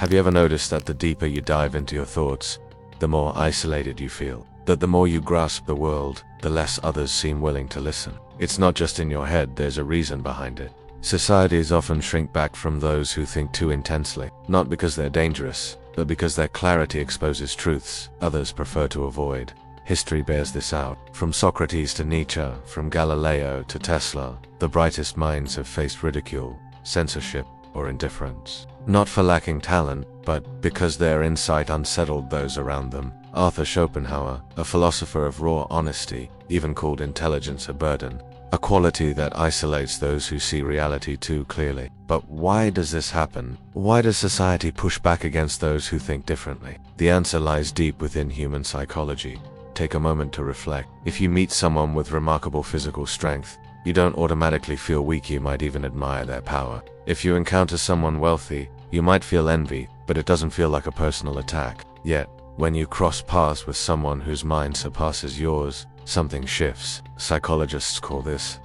Have you ever noticed that the deeper you dive into your thoughts, the more isolated you feel? That the more you grasp the world, the less others seem willing to listen? It's not just in your head, there's a reason behind it. Societies often shrink back from those who think too intensely, not because they're dangerous, but because their clarity exposes truths others prefer to avoid. History bears this out. From Socrates to Nietzsche, from Galileo to Tesla, the brightest minds have faced ridicule, censorship, or indifference. Not for lacking talent, but because their insight unsettled those around them. Arthur Schopenhauer, a philosopher of raw honesty, even called intelligence a burden, a quality that isolates those who see reality too clearly. But why does this happen? Why does society push back against those who think differently? The answer lies deep within human psychology. Take a moment to reflect. If you meet someone with remarkable physical strength, you don't automatically feel weak, you might even admire their power. If you encounter someone wealthy, you might feel envy, but it doesn't feel like a personal attack. Yet, when you cross paths with someone whose mind surpasses yours, something shifts. Psychologists call this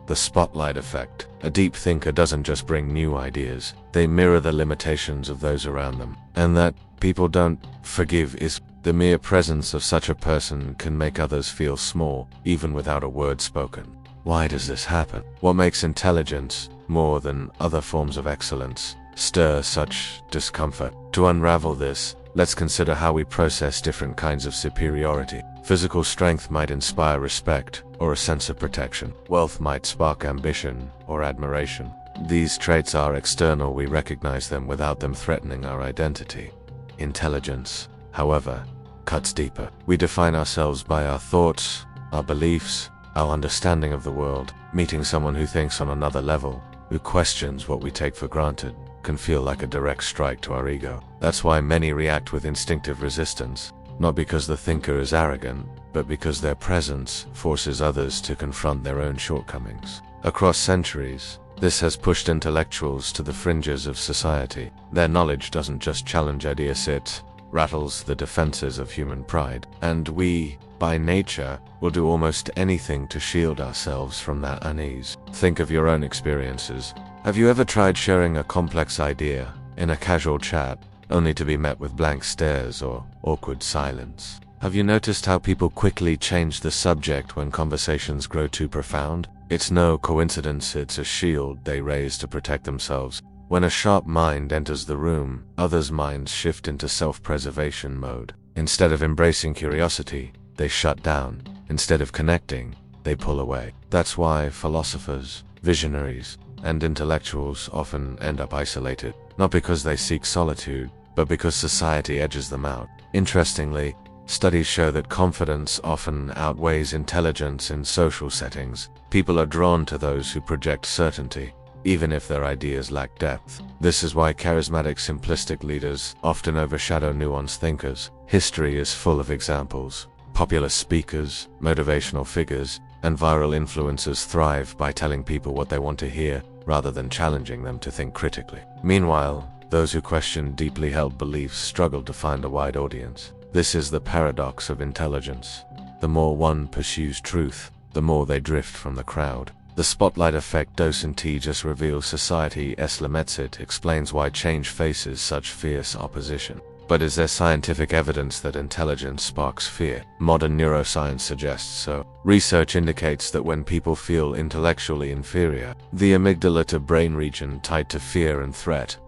the spotlight effect. A deep thinker doesn't just bring new ideas, they mirror the limitations of those around them. And that people don't forgive is the mere presence of such a person can make others feel small, even without a word spoken. Why does this happen? What makes intelligence, more than other forms of excellence, stir such discomfort? To unravel this, let's consider how we process different kinds of superiority. Physical strength might inspire respect or a sense of protection. Wealth might spark ambition or admiration. These traits are external, we recognize them without them threatening our identity. Intelligence, however, cuts deeper. We define ourselves by our thoughts, our beliefs, our understanding of the world. Meeting someone who thinks on another level, who questions what we take for granted, can feel like a direct strike to our ego. That's why many react with instinctive resistance, not because the thinker is arrogant, but because their presence forces others to confront their own shortcomings. Across centuries, this has pushed intellectuals to the fringes of society. Their knowledge doesn't just challenge ideas, it rattles the defenses of human pride. And we, by nature, will do almost anything to shield ourselves from that unease. Think of your own experiences. Have you ever tried sharing a complex idea in a casual chat, only to be met with blank stares or awkward silence? Have you noticed how people quickly change the subject when conversations grow too profound? It's no coincidence, it's a shield they raise to protect themselves. When a sharp mind enters the room, others' minds shift into self-preservation mode. Instead of embracing curiosity, they shut down. Instead of connecting, they pull away. That's why philosophers, visionaries, and intellectuals often end up isolated. Not because they seek solitude, but because society edges them out. Interestingly, studies show that confidence often outweighs intelligence in social settings. People are drawn to those who project certainty, even if their ideas lack depth. This is why charismatic, simplistic leaders often overshadow nuanced thinkers. History is full of examples. Popular speakers, motivational figures, and viral influencers thrive by telling people what they want to hear, rather than challenging them to think critically. Meanwhile, those who question deeply held beliefs struggle to find a wide audience. This is the paradox of intelligence. The more one pursues truth, the more they drift from the crowd. The spotlight effect Docent T just reveals. Society Eslemetsit explains why change faces such fierce opposition. But is there scientific evidence that intelligence sparks fear? Modern neuroscience suggests so. Research indicates that when people feel intellectually inferior, the amygdala brain region tied to fear and threat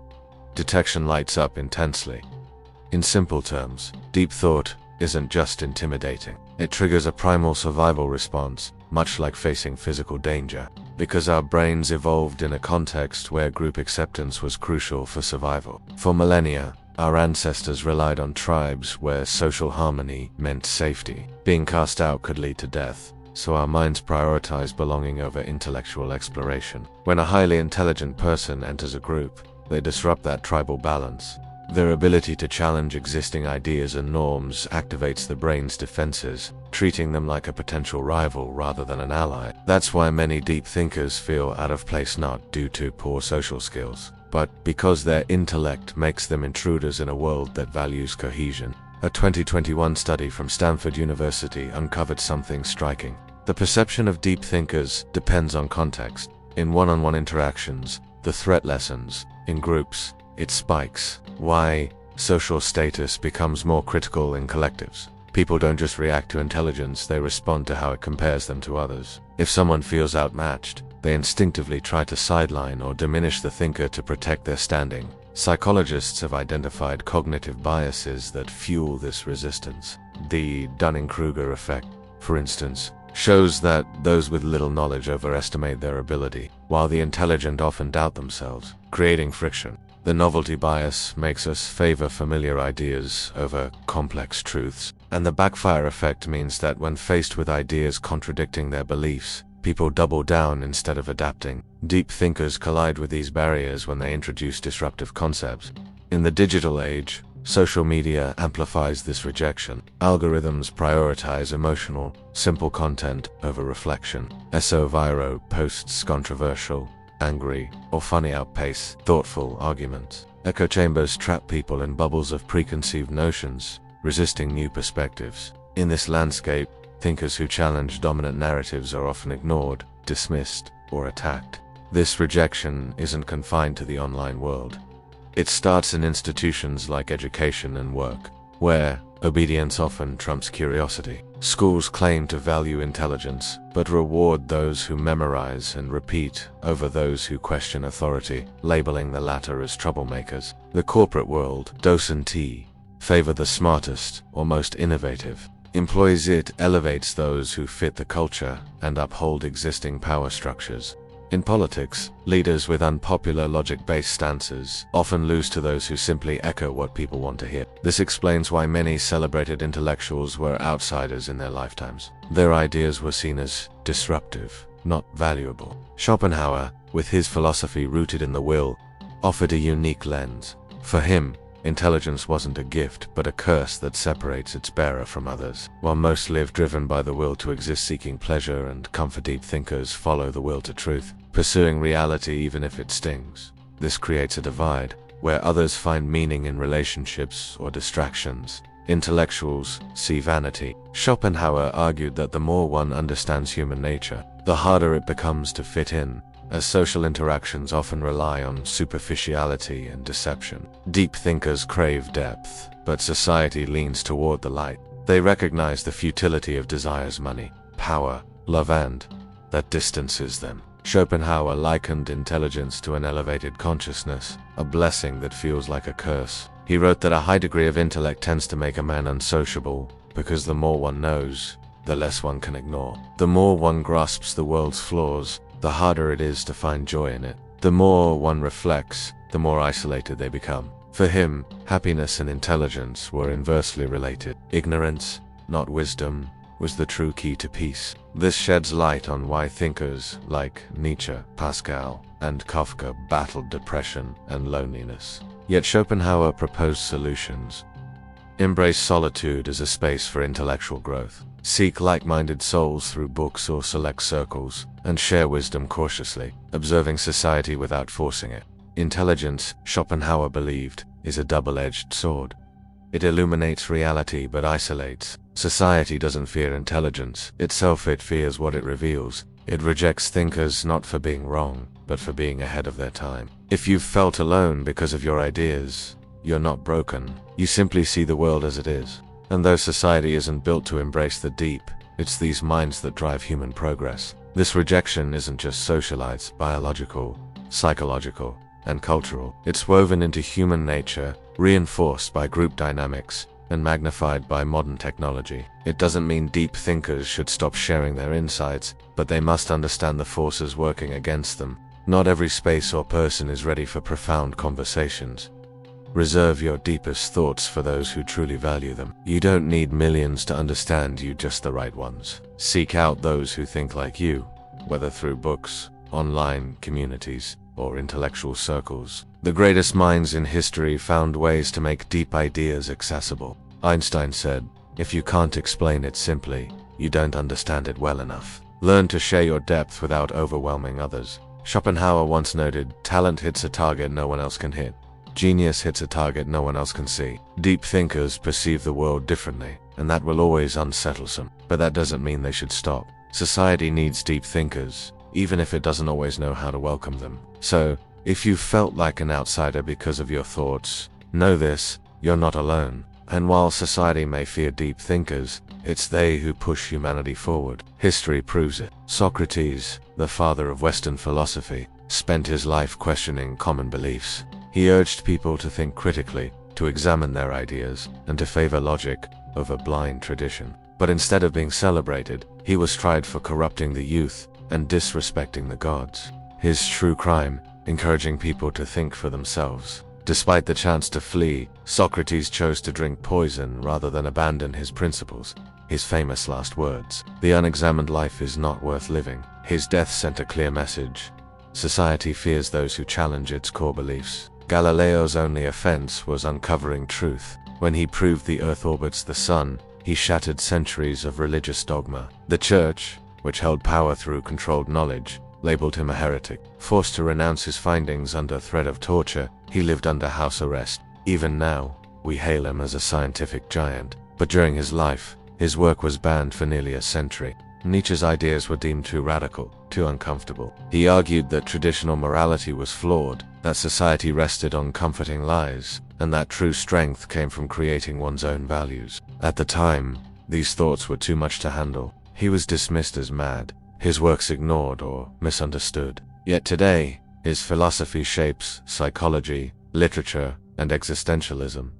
detection lights up intensely. In simple terms, deep thought isn't just intimidating. It triggers a primal survival response, much like facing physical danger, because our brains evolved in a context where group acceptance was crucial for survival. For millennia, our ancestors relied on tribes where social harmony meant safety. Being cast out could lead to death, so our minds prioritize belonging over intellectual exploration. When a highly intelligent person enters a group, they disrupt that tribal balance. Their ability to challenge existing ideas and norms activates the brain's defenses, treating them like a potential rival rather than an ally. That's why many deep thinkers feel out of place, not due to poor social skills, but because their intellect makes them intruders in a world that values cohesion. A 2021 study from Stanford University uncovered something striking. The perception of deep thinkers depends on context. In one-on-one interactions, the threat lessens. In groups, it spikes. Why? Social status becomes more critical in collectives. People don't just react to intelligence, they respond to how it compares them to others. If someone feels outmatched, they instinctively try to sideline or diminish the thinker to protect their standing. Psychologists have identified cognitive biases that fuel this resistance. The Dunning-Kruger effect, for instance, shows that those with little knowledge overestimate their ability, while the intelligent often doubt themselves, creating friction. The novelty bias makes us favor familiar ideas over complex truths, and the backfire effect means that when faced with ideas contradicting their beliefs, people double down instead of adapting. Deep thinkers collide with these barriers when they introduce disruptive concepts. In the digital age, social media amplifies this rejection. Algorithms prioritize emotional, simple content over reflection. Viral posts controversial, angry, or funny outpace thoughtful arguments. Echo chambers trap people in bubbles of preconceived notions, resisting new perspectives. In this landscape, thinkers who challenge dominant narratives are often ignored, dismissed, or attacked. This rejection isn't confined to the online world. It starts in institutions like education and work, where obedience often trumps curiosity. Schools claim to value intelligence, but reward those who memorize and repeat over those who question authority, labeling the latter as troublemakers. The corporate world, docenti, favor the smartest or most innovative. Employs it elevates those who fit the culture and uphold existing power structures. In politics, leaders with unpopular logic-based stances often lose to those who simply echo what people want to hear. This explains why many celebrated intellectuals were outsiders in their lifetimes. Their ideas were seen as disruptive, not valuable. Schopenhauer, with his philosophy rooted in the will, offered a unique lens. For him, intelligence wasn't a gift, but a curse that separates its bearer from others. While most live driven by the will to exist seeking pleasure and comfort, deep thinkers follow the will to truth, pursuing reality even if it stings. This creates a divide, where others find meaning in relationships or distractions. Intellectuals see vanity. Schopenhauer argued that the more one understands human nature, the harder it becomes to fit in, as social interactions often rely on superficiality and deception. Deep thinkers crave depth, but society leans toward the light. They recognize the futility of desires, money, power, love, and that distances them. Schopenhauer likened intelligence to an elevated consciousness, a blessing that feels like a curse. He wrote that a high degree of intellect tends to make a man unsociable, because the more one knows, the less one can ignore. The more one grasps the world's flaws, the harder it is to find joy in it. The more one reflects, the more isolated they become. For him, happiness and intelligence were inversely related. Ignorance, not wisdom, was the true key to peace. This sheds light on why thinkers like Nietzsche, Pascal, and Kafka battled depression and loneliness. Yet Schopenhauer proposed solutions. Embrace solitude as a space for intellectual growth. Seek like-minded souls through books or select circles, and share wisdom cautiously, observing society without forcing it. Intelligence, Schopenhauer believed, is a double-edged sword. It illuminates reality but isolates. Society doesn't fear intelligence itself, it fears what it reveals. It rejects thinkers not for being wrong, but for being ahead of their time. If you've felt alone because of your ideas, you're not broken. You simply see the world as it is. And though society isn't built to embrace the deep, it's these minds that drive human progress. This rejection isn't just socialized, biological, psychological, and cultural. It's woven into human nature, reinforced by group dynamics, and magnified by modern technology. It doesn't mean deep thinkers should stop sharing their insights, but they must understand the forces working against them. Not every space or person is ready for profound conversations. Reserve your deepest thoughts for those who truly value them. You don't need millions to understand you, just the right ones. Seek out those who think like you, whether through books, online communities, or intellectual circles. The greatest minds in history found ways to make deep ideas accessible. Einstein said, "If you can't explain it simply, you don't understand it well enough." Learn to share your depth without overwhelming others. Schopenhauer once noted, "Talent hits a target no one else can hit. Genius hits a target no one else can see." Deep thinkers perceive the world differently, and that will always unsettle some. But that doesn't mean they should stop. Society needs deep thinkers, even if it doesn't always know how to welcome them. So, If you felt like an outsider because of your thoughts, know this, you're not alone. And while society may fear deep thinkers, it's they who push humanity forward. History proves it. Socrates, the father of Western philosophy, spent his life questioning common beliefs. He urged people to think critically, to examine their ideas, and to favor logic over blind tradition. But instead of being celebrated, he was tried for corrupting the youth and disrespecting the gods. His true crime, encouraging people to think for themselves. Despite the chance to flee, Socrates chose to drink poison rather than abandon his principles. His famous last words, "The unexamined life is not worth living." His death sent a clear message. Society fears those who challenge its core beliefs. Galileo's only offense was uncovering truth. When he proved the earth orbits the sun, he shattered centuries of religious dogma. The church, which held power through controlled knowledge, labeled him a heretic. Forced to renounce his findings under threat of torture, he lived under house arrest. Even now, we hail him as a scientific giant. But during his life, his work was banned for nearly a century. Nietzsche's ideas were deemed too radical, too uncomfortable. He argued that traditional morality was flawed, that society rested on comforting lies, and that true strength came from creating one's own values. At the time, these thoughts were too much to handle. He was dismissed as mad, his works ignored or misunderstood. Yet today, his philosophy shapes psychology, literature, and existentialism.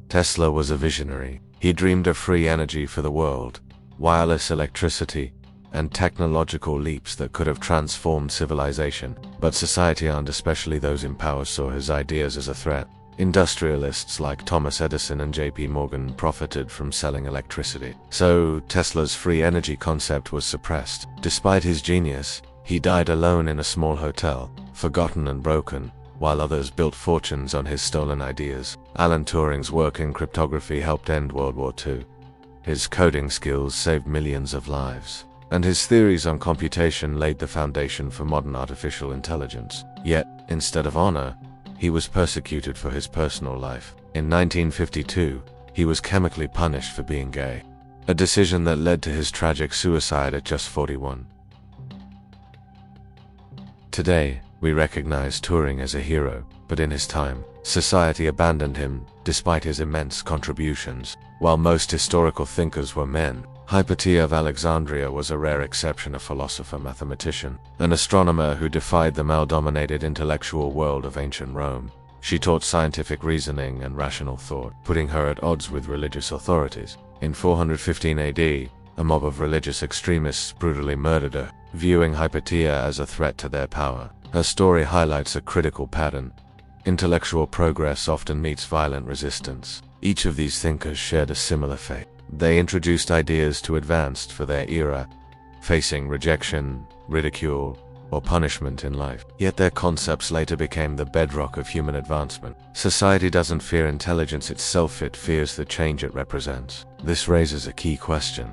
Tesla was a visionary. He dreamed of free energy for the world, wireless electricity, and technological leaps that could have transformed civilization. But society, and especially those in power, saw his ideas as a threat. Industrialists like Thomas Edison and J.P. Morgan profited from selling electricity. So Tesla's free energy concept was suppressed. Despite his genius, he died alone in a small hotel, forgotten and broken, while others built fortunes on his stolen ideas. Alan Turing's work in cryptography helped end World War II. His coding skills saved millions of lives, and his theories on computation laid the foundation for modern artificial intelligence. Yet, instead of honor, he was persecuted for his personal life. In 1952, he was chemically punished for being gay, a decision that led to his tragic suicide at just 41. Today, we recognize Turing as a hero, but in his time, society abandoned him despite his immense contributions. While most historical thinkers were men, Hypatia of Alexandria was a rare exception, a philosopher-mathematician, an astronomer who defied the male-dominated intellectual world of ancient Rome. She taught scientific reasoning and rational thought, putting her at odds with religious authorities. In 415 AD, a mob of religious extremists brutally murdered her, viewing Hypatia as a threat to their power. Her story highlights a critical pattern. Intellectual progress often meets violent resistance. Each of these thinkers shared a similar fate. They introduced ideas too advanced for their era, facing rejection, ridicule, or punishment in life. Yet their concepts later became the bedrock of human advancement. Society doesn't fear intelligence itself, it fears the change it represents. This raises a key question.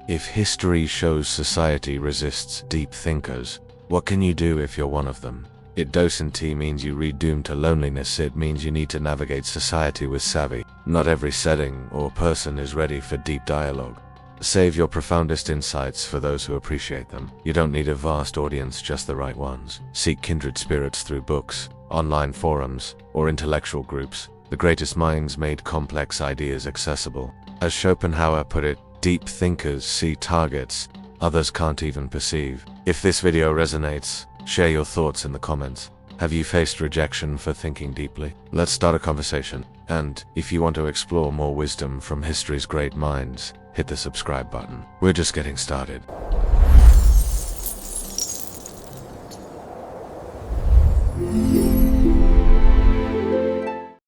If history shows society resists deep thinkers, what can you do if you're one of them? It doesn't means you read doomed to loneliness, it means you need to navigate society with savvy. Not every setting or person is ready for deep dialogue. Save your profoundest insights for those who appreciate them. You don't need a vast audience, just the right ones. Seek kindred spirits through books, online forums, or intellectual groups. The greatest minds made complex ideas accessible. As Schopenhauer put it, deep thinkers see targets others can't even perceive. If this video resonates, share your thoughts in the comments. Have you faced rejection for thinking deeply? Let's start a conversation. And if you want to explore more wisdom from history's great minds, hit the subscribe button. We're just getting started.